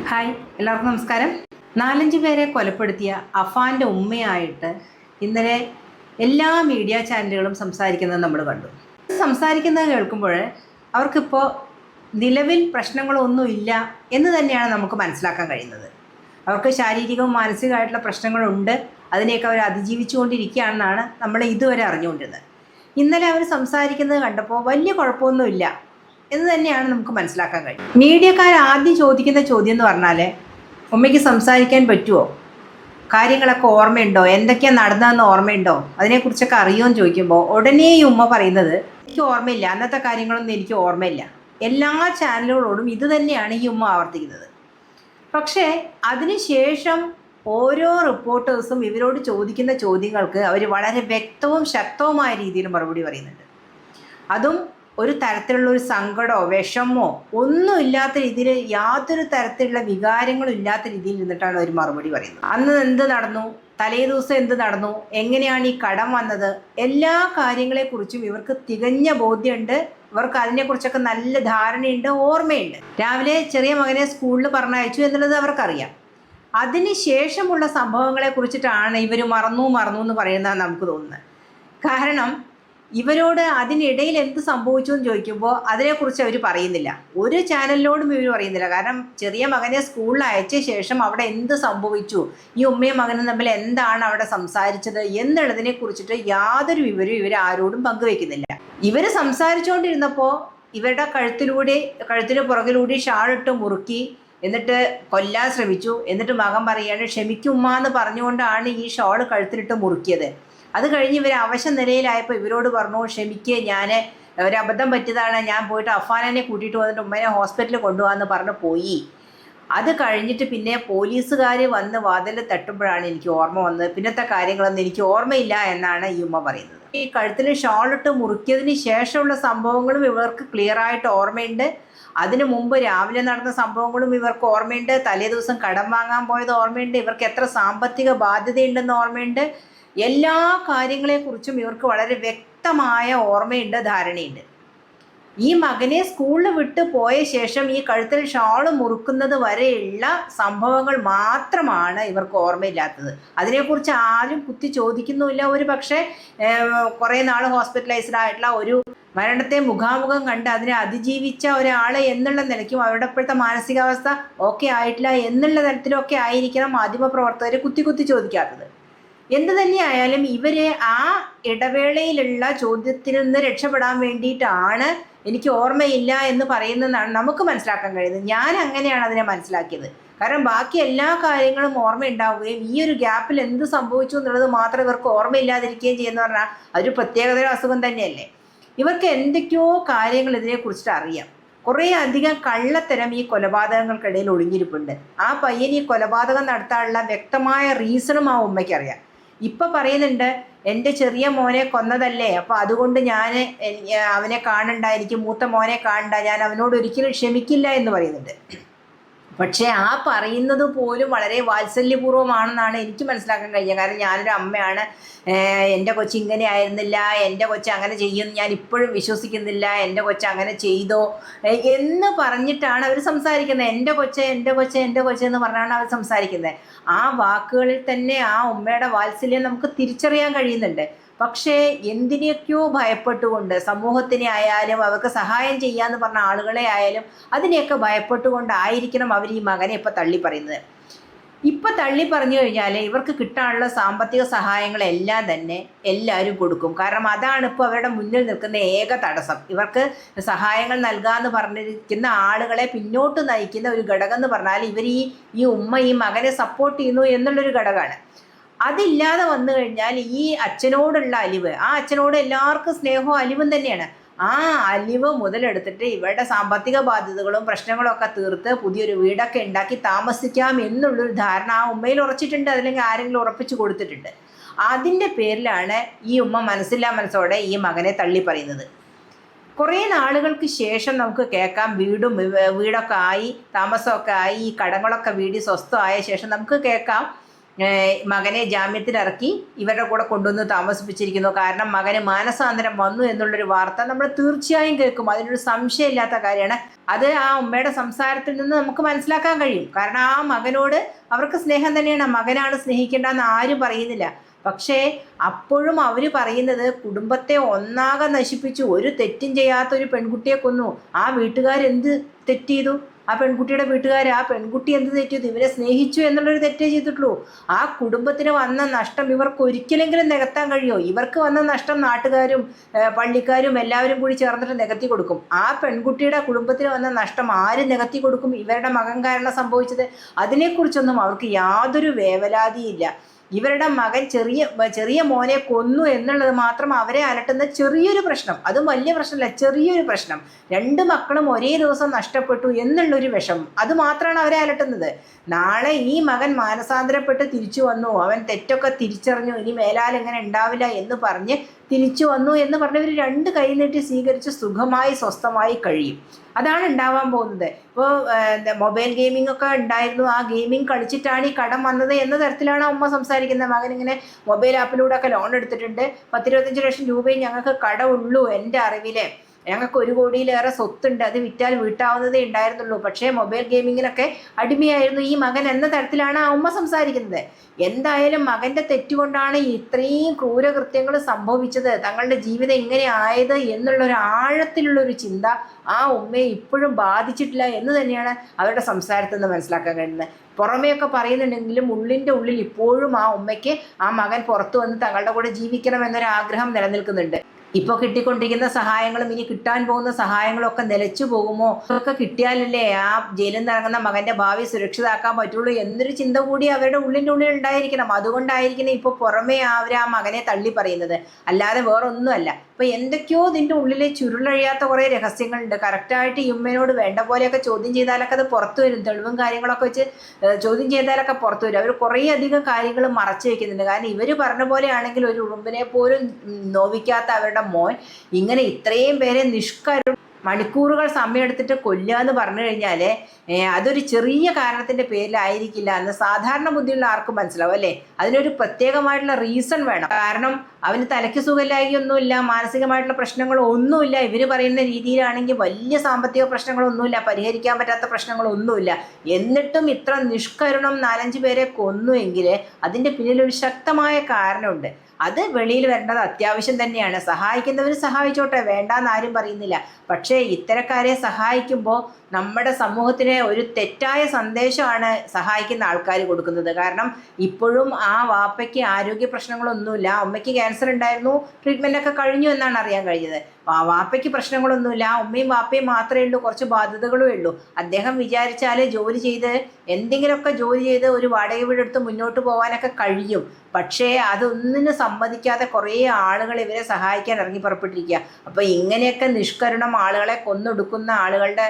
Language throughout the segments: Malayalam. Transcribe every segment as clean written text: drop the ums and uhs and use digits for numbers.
ഹായ്, എല്ലാവർക്കും നമസ്കാരം. 4-5 പേരെ കൊലപ്പെടുത്തിയ അഫാൻ്റെ ഉമ്മയായിട്ട് ഇന്നലെ എല്ലാ മീഡിയ ചാനലുകളും സംസാരിക്കുന്നത് നമ്മൾ കണ്ടു. സംസാരിക്കുന്നത് കേൾക്കുമ്പോൾ അവർക്കിപ്പോൾ നിലവിൽ പ്രശ്നങ്ങളൊന്നുമില്ല എന്ന് തന്നെയാണ് നമുക്ക് മനസ്സിലാക്കാൻ കഴിയുന്നത്. അവർക്ക് ശാരീരികവും മാനസികമായിട്ടുള്ള പ്രശ്നങ്ങളുണ്ട്, അതിനെയൊക്കെ അവർ അതിജീവിച്ചുകൊണ്ടിരിക്കുകയാണെന്നാണ് നമ്മൾ ഇതുവരെ അറിഞ്ഞുകൊണ്ടിരുന്നത്. ഇന്നലെ അവർ സംസാരിക്കുന്നത് കണ്ടപ്പോൾ വലിയ കുഴപ്പമൊന്നുമില്ല എന്ന് തന്നെയാണ് നമുക്ക് മനസ്സിലാക്കാൻ കഴിയും. മീഡിയക്കാർ ആദ്യം ചോദിക്കുന്ന ചോദ്യം എന്ന് പറഞ്ഞാൽ, ഉമ്മയ്ക്ക് സംസാരിക്കാൻ പറ്റുമോ, കാര്യങ്ങളൊക്കെ ഓർമ്മയുണ്ടോ, എന്തൊക്കെയാണ് നടന്നതെന്ന് ഓർമ്മയുണ്ടോ, അതിനെക്കുറിച്ചൊക്കെ അറിയുമെന്ന് ചോദിക്കുമ്പോൾ ഉടനെ ഈ ഉമ്മ പറയുന്നത് എനിക്ക് ഓർമ്മയില്ല, അന്നത്തെ കാര്യങ്ങളൊന്നും എനിക്ക് ഓർമ്മയില്ല. എല്ലാ ചാനലുകളോടും ഇത് തന്നെയാണ് ഈ ഉമ്മ ആവർത്തിക്കുന്നത്. പക്ഷേ അതിനുശേഷം ഓരോ റിപ്പോർട്ടേഴ്സും ഇവരോട് ചോദിക്കുന്ന ചോദ്യങ്ങൾക്ക് അവർ വളരെ വ്യക്തവും ശക്തവുമായ രീതിയിൽ മറുപടി പറയുന്നുണ്ട്. അതും ഒരു തരത്തിലുള്ള ഒരു സങ്കടമോ വിഷമോ ഒന്നും ഇല്ലാത്ത രീതിയിൽ, യാതൊരു തരത്തിലുള്ള വികാരങ്ങളും ഇല്ലാത്ത രീതിയിൽ ഇരുന്നിട്ടാണ് അവർ മറുപടി പറയുന്നത്. അന്ന് എന്ത് നടന്നു, തലേ ദിവസം എന്ത് നടന്നു, എങ്ങനെയാണ് ഈ കടം വന്നത്, എല്ലാ കാര്യങ്ങളെക്കുറിച്ചും ഇവർക്ക് തികഞ്ഞ ബോധ്യമുണ്ട്. ഇവർക്ക് അതിനെക്കുറിച്ചൊക്കെ നല്ല ധാരണയുണ്ട്, ഓർമ്മയുണ്ട്. രാവിലെ ചെറിയ മകനെ സ്കൂളിൽ പറഞ്ഞയച്ചു എന്നുള്ളത് അവർക്കറിയാം. അതിന് ശേഷമുള്ള സംഭവങ്ങളെ കുറിച്ചിട്ടാണ് ഇവർ മറന്നു എന്ന് പറയുന്നത് നമുക്ക് തോന്നുന്നത്. കാരണം ഇവരോട് അതിനിടയിൽ എന്ത് സംഭവിച്ചു എന്ന് ചോദിക്കുമ്പോൾ അതിനെക്കുറിച്ച് അവർ പറയുന്നില്ല. ഒരു ചാനലിനോടും ഇവർ പറയുന്നില്ല. കാരണം ചെറിയ മകനെ സ്കൂളിൽ അയച്ച ശേഷം അവിടെ എന്ത് സംഭവിച്ചു, ഈ ഉമ്മയും മകനും തമ്മിൽ എന്താണ് അവിടെ സംസാരിച്ചത് എന്നുള്ളതിനെ കുറിച്ചിട്ട് യാതൊരു വിവരവും ഇവർ ആരോടും പങ്കുവെക്കുന്നില്ല. ഇവർ സംസാരിച്ചുകൊണ്ടിരുന്നപ്പോൾ ഇവരുടെ കഴുത്തിന് പുറകിലൂടെ ഷാളിട്ട് മുറുക്കി, എന്നിട്ട് കൊല്ലാൻ ശ്രമിച്ചു. എന്നിട്ട് മകൻ പറയാണ് ക്ഷമിക്കുമ്മ എന്ന് പറഞ്ഞുകൊണ്ടാണ് ഈ ഷാള് കഴുത്തിലിട്ട് മുറുക്കിയത്. അത് കഴിഞ്ഞ് ഇവർ അവശ നിലയിലായപ്പോൾ ഇവരോട് പറഞ്ഞു, ക്ഷമിക്കുക, ഞാൻ ഒരബദ്ധം പറ്റിയതാണ്, ഞാൻ പോയിട്ട് അഫാനെ കൂട്ടിയിട്ട് വന്നിട്ട് ഉമ്മനെ ഹോസ്പിറ്റലിൽ കൊണ്ടുപോകാമെന്ന് പറഞ്ഞ് പോയി. അത് കഴിഞ്ഞിട്ട് പിന്നെ പോലീസുകാർ വന്ന് വാതിൽ തട്ടുമ്പോഴാണ് എനിക്ക് ഓർമ്മ വന്നത്, പിന്നത്തെ കാര്യങ്ങളൊന്നും എനിക്ക് ഓർമ്മയില്ല എന്നാണ് ഈ ഉമ്മ പറയുന്നത്. ഈ കഴുത്തിൽ ഷാളിട്ട് മുറുക്കിയതിന് ശേഷമുള്ള സംഭവങ്ങളും ഇവർക്ക് ക്ലിയറായിട്ട് ഓർമ്മയുണ്ട്. അതിനു മുമ്പ് രാവിലെ നടന്ന സംഭവങ്ങളും ഇവർക്ക് ഓർമ്മയുണ്ട്. തലേ ദിവസം കടം വാങ്ങാൻ പോയത് ഓർമ്മയുണ്ട്. ഇവർക്ക് എത്ര സാമ്പത്തിക ബാധ്യതയുണ്ടെന്ന് ഓർമ്മയുണ്ട്. എല്ലാ കാര്യങ്ങളെക്കുറിച്ചും ഇവർക്ക് വളരെ വ്യക്തമായ ഓർമ്മയുണ്ട്, ധാരണയുണ്ട്. ഈ മകനെ സ്കൂളിൽ വിട്ട് പോയ ശേഷം ഈ കഴുത്തിൽ ഷാള് മുറുക്കുന്നത് വരെയുള്ള സംഭവങ്ങൾ മാത്രമാണ് ഇവർക്ക് ഓർമ്മയില്ലാത്തത്. അതിനെക്കുറിച്ച് ആരും കുത്തി ചോദിക്കുന്നുമില്ല. ഒരു പക്ഷേ കുറേ നാൾ ഹോസ്പിറ്റലൈസ്ഡ് ആയിട്ടുള്ള ഒരു മരണത്തെ മുഖാമുഖം കണ്ട് അതിനെ അതിജീവിച്ച ഒരാൾ എന്നുള്ള നിലയ്ക്കും അവരുടെ ഇപ്പോഴത്തെ മാനസികാവസ്ഥ ഓക്കെ ആയിട്ടില്ല എന്നുള്ള തരത്തിലൊക്കെ ആയിരിക്കണം മാധ്യമപ്രവർത്തകർ കുത്തി ചോദിക്കാത്തത്. എന്തു തന്നെയായാലും ഇവരെ ആ ഇടവേളയിലുള്ള ചോദ്യത്തിൽ നിന്ന് രക്ഷപ്പെടാൻ വേണ്ടിയിട്ടാണ് എനിക്ക് ഓർമ്മയില്ല എന്ന് പറയുന്നതെന്നാണ് നമുക്ക് മനസ്സിലാക്കാൻ കഴിയുന്നത്. ഞാൻ അങ്ങനെയാണ് അതിനെ മനസ്സിലാക്കിയത്. കാരണം ബാക്കി എല്ലാ കാര്യങ്ങളും ഓർമ്മയുണ്ടാവുകയും ഈ ഒരു ഗ്യാപ്പിൽ എന്ത് സംഭവിച്ചു എന്നുള്ളത് മാത്രം ഇവർക്ക് ഓർമ്മയില്ലാതിരിക്കുകയും ചെയ്യുന്ന പറഞ്ഞാൽ അതൊരു പ്രത്യേകതര അസുഖം തന്നെയല്ലേ. ഇവർക്ക് എന്തൊക്കെയോ കാര്യങ്ങൾ ഇതിനെക്കുറിച്ചിട്ട് അറിയാം. കുറേ അധികം കള്ളത്തരം ഈ കൊലപാതകങ്ങൾക്കിടയിൽ ഒളിഞ്ഞിരിപ്പുണ്ട്. ആ പയ്യൻ ഈ കൊലപാതകം നടത്താനുള്ള വ്യക്തമായ റീസണും ആ ഉമ്മയ്ക്കറിയാം. ഇപ്പം പറയുന്നുണ്ട്, എൻ്റെ ചെറിയ മോനെ കൊന്നതല്ലേ, അപ്പോൾ അതുകൊണ്ട് ഞാൻ അവനെ കാണണ്ട, എനിക്ക് മൂത്ത മോനെ കാണണ്ട, ഞാൻ അവനോട് ഒരിക്കലും ക്ഷമിക്കില്ല എന്ന് പറയുന്നുണ്ട്. പക്ഷേ ആ പറയുന്നത് പോലും വളരെ വാത്സല്യപൂർവ്വമാണെന്നാണ് എനിക്ക് മനസ്സിലാക്കാൻ കഴിഞ്ഞത്. കാരണം ഞാനൊരു അമ്മയാണ്, എൻ്റെ കൊച്ച് ഇങ്ങനെ ആയിരുന്നില്ല, എൻ്റെ കൊച്ച് അങ്ങനെ ചെയ്യും ഞാൻ ഇപ്പോഴും വിശ്വസിക്കുന്നില്ല, എൻ്റെ കൊച്ച് അങ്ങനെ ചെയ്തോ എന്ന് പറഞ്ഞിട്ടാണ് അവർ സംസാരിക്കുന്നത്. എൻ്റെ കൊച്ച് എന്ന് പറഞ്ഞാണ് അവർ സംസാരിക്കുന്നത്. ആ വാക്കുകളിൽ തന്നെ ആ ഉമ്മയുടെ വാത്സല്യം നമുക്ക് തിരിച്ചറിയാൻ കഴിയുന്നുണ്ട്. പക്ഷേ എന്തിനെയൊക്കെയോ ഭയപ്പെട്ടുകൊണ്ട്, സമൂഹത്തിനെ ആയാലും അവർക്ക് സഹായം ചെയ്യാമെന്ന് പറഞ്ഞ ആളുകളെ ആയാലും അതിനെയൊക്കെ ഭയപ്പെട്ടുകൊണ്ടായിരിക്കണം അവർ ഈ മകനെ ഇപ്പം തള്ളി പറയുന്നത്. ഇപ്പം തള്ളി പറഞ്ഞു കഴിഞ്ഞാൽ ഇവർക്ക് കിട്ടാനുള്ള സാമ്പത്തിക സഹായങ്ങളെല്ലാം തന്നെ എല്ലാവരും കൊടുക്കും. കാരണം അതാണ് ഇപ്പോൾ അവരുടെ മുന്നിൽ നിൽക്കുന്ന ഏക തടസ്സം. ഇവർക്ക് സഹായങ്ങൾ നൽകാമെന്ന് പറഞ്ഞിരിക്കുന്ന ആളുകളെ പിന്നോട്ട് നയിക്കുന്ന ഒരു ഘടകം എന്ന് പറഞ്ഞാൽ ഇവർ ഈ ഉമ്മ ഈ മകനെ സപ്പോർട്ട് ചെയ്യുന്നു എന്നുള്ളൊരു ഘടകമാണ്. അതില്ലാതെ വന്നു കഴിഞ്ഞാൽ ഈ അച്ഛനോടുള്ള അലിവ്, ആ അച്ഛനോട് എല്ലാവർക്കും സ്നേഹവും അലിവും തന്നെയാണ്. ആ അലിവ് മുതലെടുത്തിട്ട് ഇവരുടെ സാമ്പത്തിക ബാധ്യതകളും പ്രശ്നങ്ങളും ഒക്കെ തീർത്ത് പുതിയൊരു വീടൊക്കെ ഉണ്ടാക്കി താമസിക്കാം എന്നുള്ളൊരു ധാരണ ആ ഉമ്മയിൽ ഉറച്ചിട്ടുണ്ട്, അതല്ലെങ്കിൽ ആരെങ്കിലും ഉറപ്പിച്ചു കൊടുത്തിട്ടുണ്ട്. അതിൻ്റെ പേരിലാണ് ഈ ഉമ്മ മനസ്സോടെ ഈ മകനെ തള്ളി പറയുന്നത്. കുറേ നാളുകൾക്ക് ശേഷം നമുക്ക് കേൾക്കാം, വീടൊക്കെ ആയി, താമസമൊക്കെ ആയി, ഈ കടങ്ങളൊക്കെ വീടി സ്വസ്ഥമായ ശേഷം നമുക്ക് കേൾക്കാം മകനെ ജാമ്യത്തിലിറക്കി ഇവരുടെ കൂടെ കൊണ്ടുവന്ന് താമസിപ്പിച്ചിരിക്കുന്നു. കാരണം മകന് മാനസാന്തരം വന്നു എന്നുള്ളൊരു വാർത്ത നമ്മൾ തീർച്ചയായും കേൾക്കും. അതിനൊരു സംശയമില്ലാത്ത കാര്യമാണ്. അത് ആ ഉമ്മയുടെ സംസാരത്തിൽ നിന്ന് നമുക്ക് മനസ്സിലാക്കാൻ കഴിയും. കാരണം ആ മകനോട് അവർക്ക് സ്നേഹം തന്നെയാണ്. മകനാണ് സ്നേഹിക്കേണ്ടതെന്ന് ആരും പറയുന്നില്ല. പക്ഷേ അപ്പോഴും അവർ പറയുന്നത് കുടുംബത്തെ ഒന്നാകെ നശിപ്പിച്ചു, ഒരു തെറ്റും ചെയ്യാത്തൊരു പെൺകുട്ടിയെ കൊന്നു. ആ വീട്ടുകാരെന്ത് തെറ്റ് ചെയ്തു? ആ പെൺകുട്ടിയുടെ വീട്ടുകാർ ആ പെൺകുട്ടി എന്ത് തെറ്റ് ചെയ്തു? ഇവരെ സ്നേഹിച്ചു എന്നുള്ളൊരു തെറ്റേ ചെയ്തിട്ടുള്ളൂ. ആ കുടുംബത്തിന് വന്ന നഷ്ടം ഇവർക്ക് ഒരിക്കലെങ്കിലും നികത്താൻ കഴിയുമോ? ഇവർക്ക് വന്ന നഷ്ടം നാട്ടുകാരും പള്ളിക്കാരും എല്ലാവരും കൂടി ചേർന്നിട്ട് നികത്തി കൊടുക്കും. ആ പെൺകുട്ടിയുടെ കുടുംബത്തിന് വന്ന നഷ്ടം ആര് നികത്തി കൊടുക്കും? ഇവരുടെ മകൻ കാരണം സംഭവിച്ചത്. അതിനെക്കുറിച്ചൊന്നും അവർക്ക് യാതൊരു വേവലാതിയില്ല. ഇവരുടെ മകൻ ചെറിയ മോനെ കൊന്നു എന്നുള്ളത് മാത്രം അവരെ അലട്ടുന്ന ചെറിയൊരു പ്രശ്നം. അതും വലിയ പ്രശ്നമല്ല, ചെറിയൊരു പ്രശ്നം. 2 മക്കളും ഒരേ ദിവസം നഷ്ടപ്പെട്ടു എന്നുള്ളൊരു വിഷമം, അത് മാത്രമാണ് അവരെ അലട്ടുന്നത്. നാളെ ഈ മകൻ മാനസാന്തരപ്പെട്ട് തിരിച്ചു വന്നു, അവൻ തെറ്റൊക്കെ തിരിച്ചറിഞ്ഞു, ഇനി മേലാൽ ഇങ്ങനെ ഉണ്ടാവില്ല എന്ന് പറഞ്ഞ് തിരിച്ചു വന്നു എന്ന് പറഞ്ഞവർ 2 കൈ നീട്ടി സ്വീകരിച്ച് സുഖമായി സ്വസ്ഥമായി കഴിയും. അതാണ് ഉണ്ടാവാൻ പോകുന്നത്. ഇപ്പോൾ മൊബൈൽ ഗെയിമിംഗ് ഒക്കെ ഉണ്ടായിരുന്നു, ആ ഗെയിമിംഗ് കളിച്ചിട്ടാണ് ഈ കടം വന്നത് എന്ന തരത്തിലാണ് അമ്മ സംസാരിക്കുന്നത്. മകനിങ്ങനെ മൊബൈൽ ആപ്പിലൂടെ ഒക്കെ ലോൺ എടുത്തിട്ടുണ്ട്, 10-25 ലക്ഷം രൂപയും ഞങ്ങൾക്ക് കടമുള്ളൂ, എൻ്റെ അറിവിലെ ഞങ്ങൾക്ക് 1 കോടിയിലേറെ സ്വത്തുണ്ട്, അത് വിറ്റാൽ വീട്ടാവുന്നതേ ഉണ്ടായിരുന്നുള്ളൂ. പക്ഷേ മൊബൈൽ ഗെയിമിങ്ങിനൊക്കെ അടിമയായിരുന്നു ഈ മകൻ എന്ന തരത്തിലാണ് ആ ഉമ്മ സംസാരിക്കുന്നത്. എന്തായാലും മകൻ്റെ തെറ്റുകൊണ്ടാണ് ഇത്രയും ക്രൂരകൃത്യങ്ങൾ സംഭവിച്ചത്, തങ്ങളുടെ ജീവിതം ഇങ്ങനെ ആയത് എന്നുള്ളൊരു ആഴത്തിലുള്ളൊരു ചിന്ത ആ ഉമ്മയെ ഇപ്പോഴും ബാധിച്ചിട്ടില്ല എന്ന് തന്നെയാണ് അവരുടെ സംസാരത്തിൽ നിന്ന് മനസ്സിലാക്കാൻ കഴിയുന്നത്. പുറമേയൊക്കെ പറയുന്നുണ്ടെങ്കിലും ഉള്ളിൻ്റെ ഉള്ളിൽ ഇപ്പോഴും ആ ഉമ്മയ്ക്ക് ആ മകൻ പുറത്തു വന്ന് തങ്ങളുടെ കൂടെ ജീവിക്കണം എന്നൊരാഗ്രഹം നിലനിൽക്കുന്നുണ്ട്. ഇപ്പോൾ കിട്ടിക്കൊണ്ടിരിക്കുന്ന സഹായങ്ങളും ഇനി കിട്ടാൻ പോകുന്ന സഹായങ്ങളും ഒക്കെ നിലച്ചു പോകുമോ? അതൊക്കെ കിട്ടിയാലല്ലേ ആ ജയിലിൽ നിന്ന് ഇറങ്ങുന്ന മകൻ്റെ ഭാവി സുരക്ഷിതാക്കാൻ പറ്റുള്ളൂ എന്നൊരു ചിന്ത കൂടി അവരുടെ ഉള്ളിൻ്റെ ഉള്ളിൽ ഉണ്ടായിരിക്കണം. അതുകൊണ്ടായിരിക്കണം ഇപ്പോൾ പുറമേ അവർ ആ മകനെ തള്ളി പറയുന്നത്, അല്ലാതെ വേറൊന്നുമല്ല. അപ്പോൾ എന്തൊക്കെയോ ഇതിൻ്റെ ഉള്ളിൽ ചുരുളഴിയാത്ത കുറേ രഹസ്യങ്ങളുണ്ട്. കറക്റ്റായിട്ട് ഈ ഉമ്മേനോട് വേണ്ട പോലെയൊക്കെ ചോദ്യം ചെയ്താലൊക്കെ അത് പുറത്തു വരും. തെളിവും കാര്യങ്ങളൊക്കെ വെച്ച് ചോദ്യം ചെയ്താലൊക്കെ പുറത്തു വരും. അവർ കുറേ അധികം കാര്യങ്ങൾ മറച്ചു വയ്ക്കുന്നുണ്ട്. കാരണം ഇവർ പറഞ്ഞ പോലെയാണെങ്കിൽ ഒരു ഉറുമ്പിനെ പോലും നോവിക്കാത്ത അവരുടെ മോൻ ഇങ്ങനെ ഇത്രയും പേരെ മണിക്കൂറുകൾ സമയമെടുത്തിട്ട് കൊല്ലുക എന്ന് പറഞ്ഞു കഴിഞ്ഞാൽ അതൊരു ചെറിയ കാരണത്തിൻ്റെ പേരിലായിരിക്കില്ല എന്ന് സാധാരണ ബുദ്ധിയുള്ള ആർക്കും മനസ്സിലാവും അല്ലേ? അതിനൊരു പ്രത്യേകമായിട്ടുള്ള റീസൺ വേണം. കാരണം അവന് തലയ്ക്ക് സുഖമില്ലായ്കയൊന്നുമില്ല, മാനസികമായിട്ടുള്ള പ്രശ്നങ്ങളൊന്നുമില്ല. ഇവർ പറയുന്ന രീതിയിലാണെങ്കിൽ വലിയ സാമ്പത്തിക പ്രശ്നങ്ങളൊന്നുമില്ല, പരിഹരിക്കാൻ പറ്റാത്ത പ്രശ്നങ്ങളൊന്നുമില്ല. എന്നിട്ടും ഇത്ര നിഷ്കരുണം 4-5 പേരെ കൊന്നുവെങ്കിൽ അതിൻ്റെ പിന്നിലൊരു ശക്തമായ കാരണമുണ്ട്. അത് വെളിയിൽ വരേണ്ടത് അത്യാവശ്യം തന്നെയാണ്. സഹായിക്കുന്നവർ സഹായിച്ചോട്ടെ, വേണ്ടാന്ന് ആരും പറയുന്നില്ല. പക്ഷേ ഇത്തരക്കാരെ സഹായിക്കുമ്പോൾ നമ്മുടെ സമൂഹത്തിന് ഒരു തെറ്റായ സന്ദേശമാണ് സഹായിക്കുന്ന ആൾക്കാർ കൊടുക്കുന്നത്. കാരണം ഇപ്പോഴും ആ വാപ്പയ്ക്ക് ആരോഗ്യ പ്രശ്നങ്ങളൊന്നുമില്ല. അമ്മയ്ക്ക് ക്യാൻസർ ഉണ്ടായിരുന്നു, ട്രീറ്റ്മെൻറ്റൊക്കെ കഴിഞ്ഞു എന്നാണ് അറിയാൻ കഴിഞ്ഞത്. വാപ്പയ്ക്ക് പ്രശ്നങ്ങളൊന്നുമില്ല, ഉമ്മയും വാപ്പയും മാത്രമേ ഉള്ളൂ, കുറച്ച് ബാധ്യതകളേ ഉള്ളൂ. അദ്ദേഹം വിചാരിച്ചാൽ എന്തെങ്കിലുമൊക്കെ ജോലി ചെയ്ത് ഒരു വാടക വീടെടുത്ത് മുന്നോട്ട് പോകാനൊക്കെ കഴിയും. പക്ഷേ അതൊന്നിനും സമ്മതിക്കാതെ കുറേ ആളുകൾ ഇവരെ സഹായിക്കാൻ ഇറങ്ങി പുറപ്പെട്ടിരിക്കുക. അപ്പോൾ ഇങ്ങനെയൊക്കെ നിഷ്കരുണം ആളുകളെ കൊന്നൊടുക്കുന്ന ആളുകളുടെ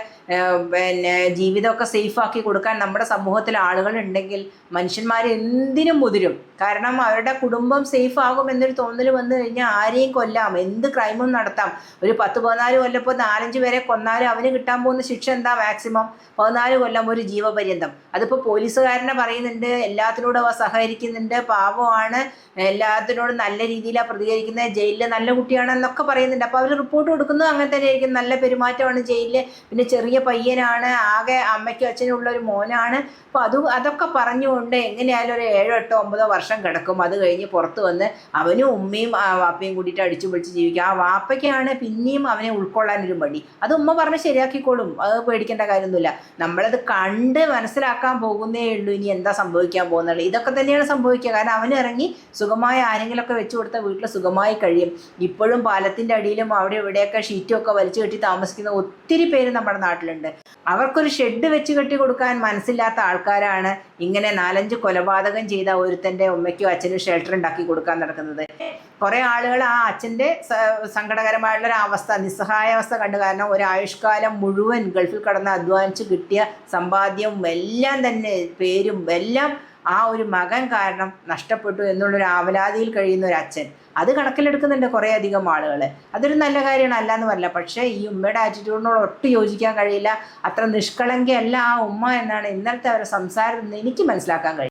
ജീവിതമൊക്കെ സേഫാക്കി കൊടുക്കാൻ നമ്മുടെ സമൂഹത്തിൽ ആളുകളുണ്ടെങ്കിൽ മനുഷ്യന്മാർ എന്തിനും മുതിരും. കാരണം അവരുടെ കുടുംബം സേഫ് ആകും എന്നൊരു തോന്നൽ വന്നു കഴിഞ്ഞാൽ ആരെയും കൊല്ലാം, എന്ത് ക്രൈമും നടത്താം. ഒരു 10-14 കൊല്ലം ഇപ്പോൾ 4-5 പേരെ കൊന്നാലും അവന് കിട്ടാൻ പോകുന്ന ശിക്ഷ എന്താ? മാക്സിമം 14 കൊല്ലം, ഒരു ജീവപര്യന്തം. അതിപ്പോൾ പോലീസുകാരനെ പറയുന്നുണ്ട്, എല്ലാത്തിനോടും അവ സഹകരിക്കുന്നുണ്ട്, പാവമാണ്, എല്ലാത്തിനോടും നല്ല രീതിയിലാണ് പ്രതികരിക്കുന്നത്, ജയിലിൽ നല്ല കുട്ടിയാണെന്നൊക്കെ പറയുന്നുണ്ട്. അപ്പോൾ അവർ റിപ്പോർട്ട് കൊടുക്കുന്നത് അങ്ങനെ തന്നെ ആയിരിക്കും, നല്ല പെരുമാറ്റമാണ് ജയിലിൽ, പിന്നെ ചെറിയ പയ്യനാണ്, ആകെ അമ്മയ്ക്കും അച്ഛനും ഉള്ളൊരു മോനാണ്. അപ്പോൾ അതൊക്കെ പറഞ്ഞുകൊണ്ട് എങ്ങനെയായാലും ഒരു 7-8-9 വർഷം കിടക്കും. അത് കഴിഞ്ഞ് പുറത്ത് വന്ന് അവനും ഉമ്മയും വാപ്പയും കൂടിയിട്ട് അടിച്ചു പൊളിച്ച് ജീവിക്കുക. ആ വാപ്പയ്ക്കാണ് പിന്നെയും അവനെ ഉൾക്കൊള്ളാനൊരു മടി. അത് ഉമ്മ പറഞ്ഞ് ശരിയാക്കിക്കോളും, അത് പേടിക്കേണ്ട കാര്യമൊന്നുമില്ല. നമ്മളത് കണ്ട് മനസ്സിലാക്കാൻ പോകുന്നേ ഉള്ളൂ ഇനി എന്താ സംഭവിക്കാൻ പോകുന്നത്. ഇതൊക്കെ തന്നെയാണ് സംഭവിക്കുക. കാരണം അവന് ഇറങ്ങി സുഖമായി ആരെങ്കിലുമൊക്കെ വെച്ച് കൊടുത്ത വീട്ടിൽ സുഖമായി കഴിയും. ഇപ്പോഴും പാലത്തിൻ്റെ അടിയിലും അവിടെ ഇവിടെയൊക്കെ ഷീറ്റും ഒക്കെ വലിച്ചു കെട്ടി താമസിക്കുന്ന ഒത്തിരി പേര് നമ്മുടെ നാട്ടിലുണ്ട്. അവർക്കൊരു ഷെഡ് വെച്ച് കെട്ടി കൊടുക്കാൻ മനസ്സില്ലാത്ത ആൾക്കാരാണ് ഇങ്ങനെ 4-5 കൊലപാതകം ചെയ്ത ഒരുത്തൻ്റെ ഉമ്മയ്ക്കും അച്ഛനും ഷെൽട്ടർ ഉണ്ടാക്കി കൊടുക്കാൻ നടക്കുന്നത്. കുറേ ആളുകൾ ആ അച്ഛൻ്റെ സങ്കടകരമായിട്ടുള്ളൊരു അവസ്ഥ, നിസ്സഹായാവസ്ഥ കണ്ടു. കാരണം ഒരു ആയുഷ്കാലം മുഴുവൻ ഗൾഫിൽ കടന്ന് അധ്വാനിച്ച് കിട്ടിയ സമ്പാദ്യവും എല്ലാം തന്നെ പേരും എല്ലാം ആ ഒരു മകൻ കാരണം നഷ്ടപ്പെട്ടു എന്നുള്ളൊരു ആവലാതിയിൽ കഴിയുന്ന ഒരു അച്ഛൻ. അത് കണക്കിലെടുക്കുന്നുണ്ട് കുറേ അധികം ആളുകൾ. അതൊരു നല്ല കാര്യമാണ്, അല്ല എന്ന് പറയില്ല. പക്ഷേ ഈ ഉമ്മയുടെ ആറ്റിറ്റ്യൂഡിനോട് ഒട്ടും യോജിക്കാൻ കഴിയില്ല. അത്ര നിഷ്കളങ്കയല്ല ആ ഉമ്മ എന്നാണ് ഇന്നലത്തെ അവരുടെ സംസാരത്തിൽ നിന്ന് എനിക്ക് മനസ്സിലാക്കാൻ കഴിയും.